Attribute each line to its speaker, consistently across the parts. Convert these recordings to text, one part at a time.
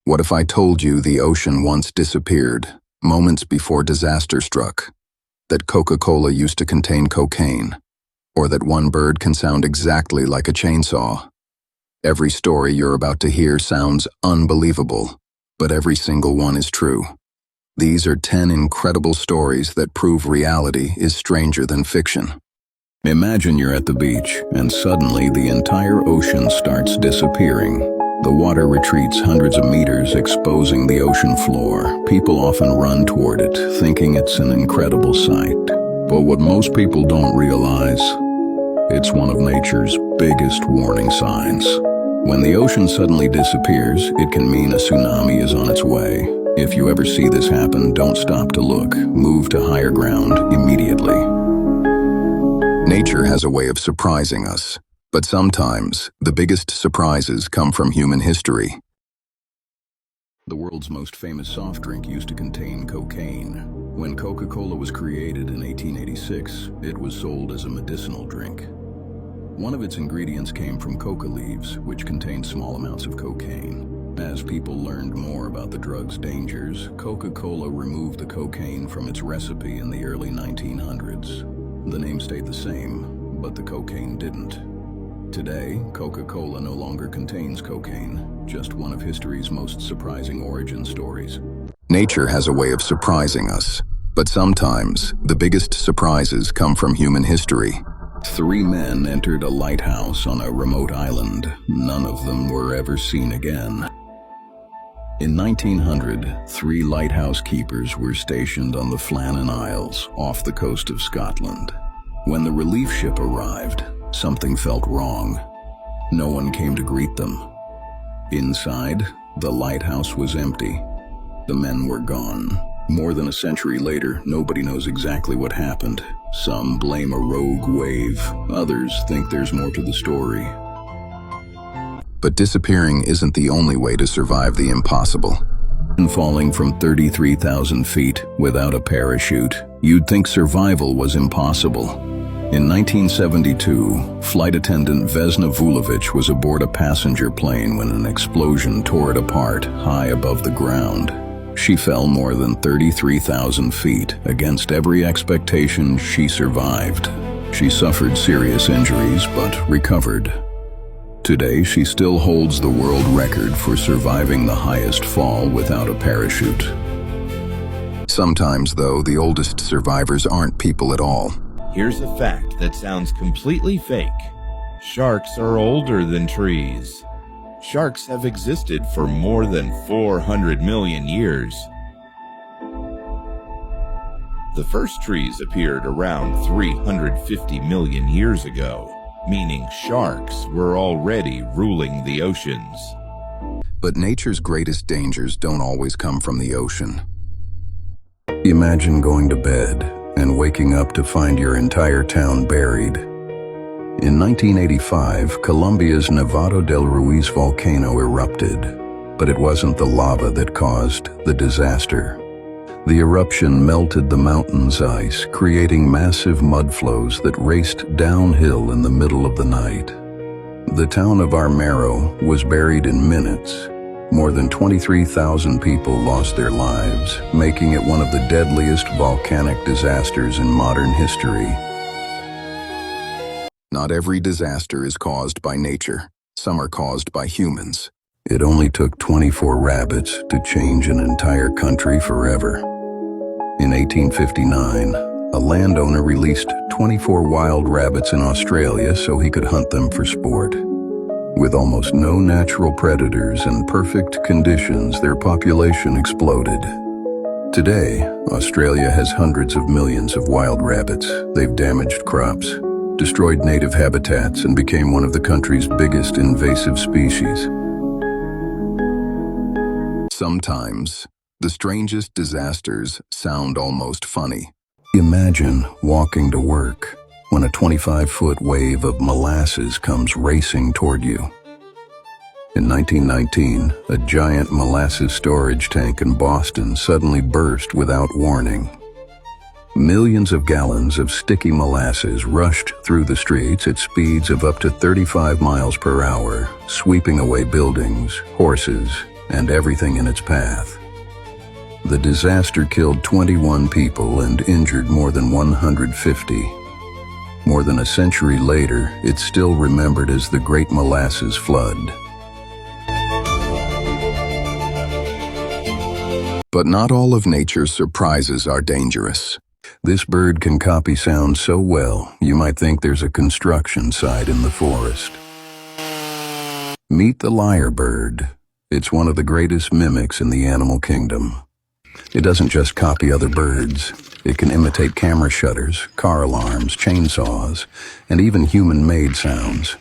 Speaker 1: What if I told you the ocean once disappeared, moments before disaster struck? That Coca-Cola used to contain cocaine? Or that one bird can sound exactly like a chainsaw? Every story you're about to hear sounds unbelievable, but every single one is true. These are 10 incredible stories that prove reality is stranger than fiction. Imagine you're at the beach, and suddenly the entire ocean starts disappearing. The water retreats hundreds of meters, exposing the ocean floor. People often run toward it, thinking it's an incredible sight. But what most people don't realize, it's one of nature's biggest warning signs. When the ocean suddenly disappears, it can mean a tsunami is on its way. If you ever see this happen, don't stop to look. Move to higher ground immediately. Nature has a way of surprising us. But sometimes, the biggest surprises come from human history. The world's most famous soft drink used to contain cocaine. When Coca-Cola was created in 1886, it was sold as a medicinal drink. One of its ingredients came from coca leaves, which contained small amounts of cocaine. As people learned more about the drug's dangers, Coca-Cola removed the cocaine from its recipe in the early 1900s. The name stayed the same, but the cocaine didn't. Today, Coca-Cola no longer contains cocaine, just one of history's most surprising origin stories. Nature has a way of surprising us, but sometimes the biggest surprises come from human history. 3 men entered a lighthouse on a remote island. None of them were ever seen again. In 1900, 3 lighthouse keepers were stationed on the Flannan Isles off the coast of Scotland. When the relief ship arrived, something felt wrong. No one came to greet them. Inside, the lighthouse was empty. The men were gone. More than a century later, nobody knows exactly what happened. Some blame a rogue wave. Others think there's more to the story. But disappearing isn't the only way to survive the impossible. Falling from 33,000 feet without a parachute, you'd think survival was impossible. In 1972, flight attendant Vesna Vulovic was aboard a passenger plane when an explosion tore it apart high above the ground. She fell more than 33,000 feet. Against every expectation, she survived. She suffered serious injuries, but recovered. Today, she still holds the world record for surviving the highest fall without a parachute. Sometimes, though, the oldest survivors aren't people at all.
Speaker 2: Here's a fact that sounds completely fake. Sharks are older than trees. Sharks have existed for more than 400 million years. The first trees appeared around 350 million years ago, meaning sharks were already ruling the oceans.
Speaker 1: But nature's greatest dangers don't always come from the ocean. Imagine going to bed and waking up to find your entire town buried. In 1985, Colombia's Nevado del Ruiz volcano erupted, but it wasn't the lava that caused the disaster. The eruption melted the mountain's ice, creating massive mudflows that raced downhill in the middle of the night. The town of Armero was buried in minutes. More than 23,000 people lost their lives, making it one of the deadliest volcanic disasters in modern history. Not every disaster is caused by nature. Some are caused by humans. It only took 24 rabbits to change an entire country forever. In 1859, a landowner released 24 wild rabbits in Australia so he could hunt them for sport. With almost no natural predators and perfect conditions, their population exploded. Today, Australia has hundreds of millions of wild rabbits. They've damaged crops, destroyed native habitats, and became one of the country's biggest invasive species. Sometimes, the strangest disasters sound almost funny. Imagine walking to work when a 25-foot wave of molasses comes racing toward you. In 1919, a giant molasses storage tank in Boston suddenly burst without warning. Millions of gallons of sticky molasses rushed through the streets at speeds of up to 35 miles per hour, sweeping away buildings, horses, and everything in its path. The disaster killed 21 people and injured more than 150. More than a century later, it's still remembered as the Great Molasses Flood. But not all of nature's surprises are dangerous. This bird can copy sound so well, you might think there's a construction site in the forest. Meet the lyrebird. It's one of the greatest mimics in the animal kingdom. It doesn't just copy other birds. It can imitate camera shutters, car alarms, chainsaws, and even human-made sounds.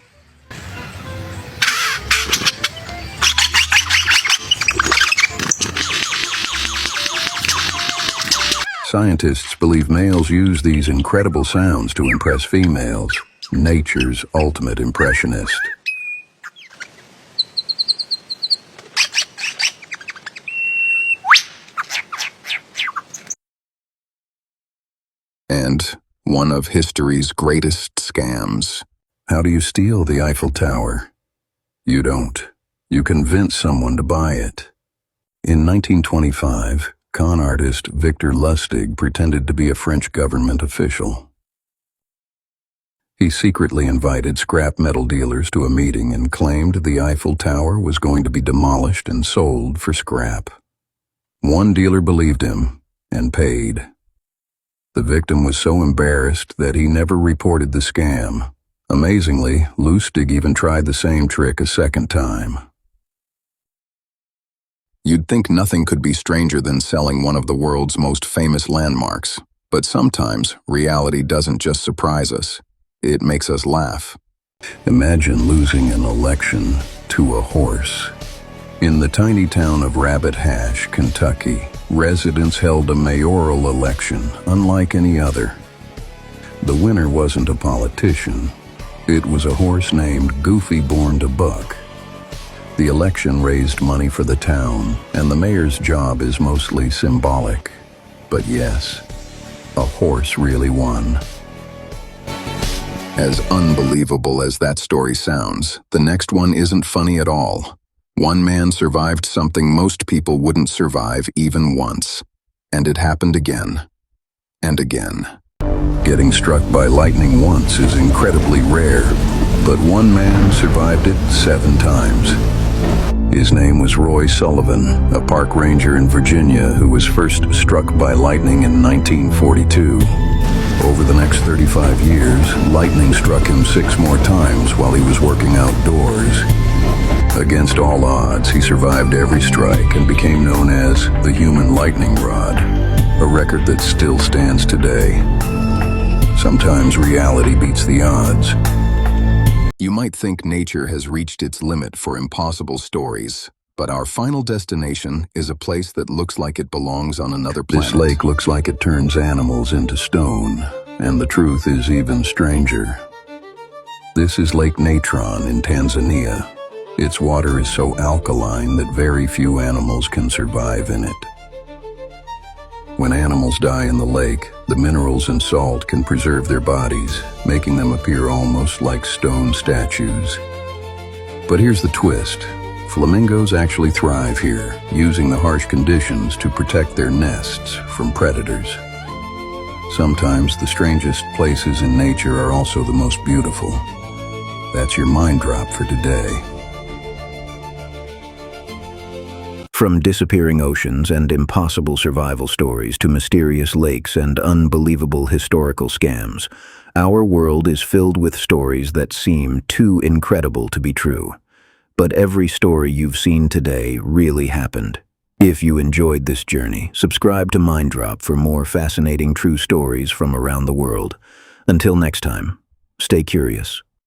Speaker 1: Scientists believe males use these incredible sounds to impress females, nature's ultimate impressionist. And one of history's greatest scams. How do you steal the Eiffel Tower? You don't. You convince someone to buy it. In 1925, con artist Victor Lustig pretended to be a French government official. He secretly invited scrap metal dealers to a meeting and claimed the Eiffel Tower was going to be demolished and sold for scrap. One dealer believed him and paid. The victim was so embarrassed that he never reported the scam. Amazingly, Lustig even tried the same trick a second time. You'd think nothing could be stranger than selling one of the world's most famous landmarks. But sometimes, reality doesn't just surprise us. It makes us laugh. Imagine losing an election to a horse. In the tiny town of Rabbit Hash, Kentucky, residents held a mayoral election unlike any other. The winner wasn't a politician. It was a horse named Goofy Born to Buck. The election raised money for the town, and the mayor's job is mostly symbolic. But yes, a horse really won. As unbelievable as that story sounds, the next one isn't funny at all. One man survived something most people wouldn't survive even once. And it happened again. And again. Getting struck by lightning once is incredibly rare, but one man survived it 7 times. His name was Roy Sullivan, a park ranger in Virginia who was first struck by lightning in 1942. Over the next 35 years, lightning struck him 6 more times while he was working outdoors. Against all odds, he survived every strike and became known as the human lightning rod, a record that still stands today. Sometimes reality beats the odds. You might think nature has reached its limit for impossible stories, but our final destination is a place that looks like it belongs on another planet. This lake looks like it turns animals into stone, and the truth is even stranger. This is Lake Natron in Tanzania. Its water is so alkaline that very few animals can survive in it. When animals die in the lake, the minerals and salt can preserve their bodies, making them appear almost like stone statues. But here's the twist. Flamingos actually thrive here, using the harsh conditions to protect their nests from predators. Sometimes the strangest places in nature are also the most beautiful. That's your mind drop for today. From disappearing oceans and impossible survival stories to mysterious lakes and unbelievable historical scams, our world is filled with stories that seem too incredible to be true. But every story you've seen today really happened. If you enjoyed this journey, subscribe to MindDrop for more fascinating true stories from around the world. Until next time, stay curious.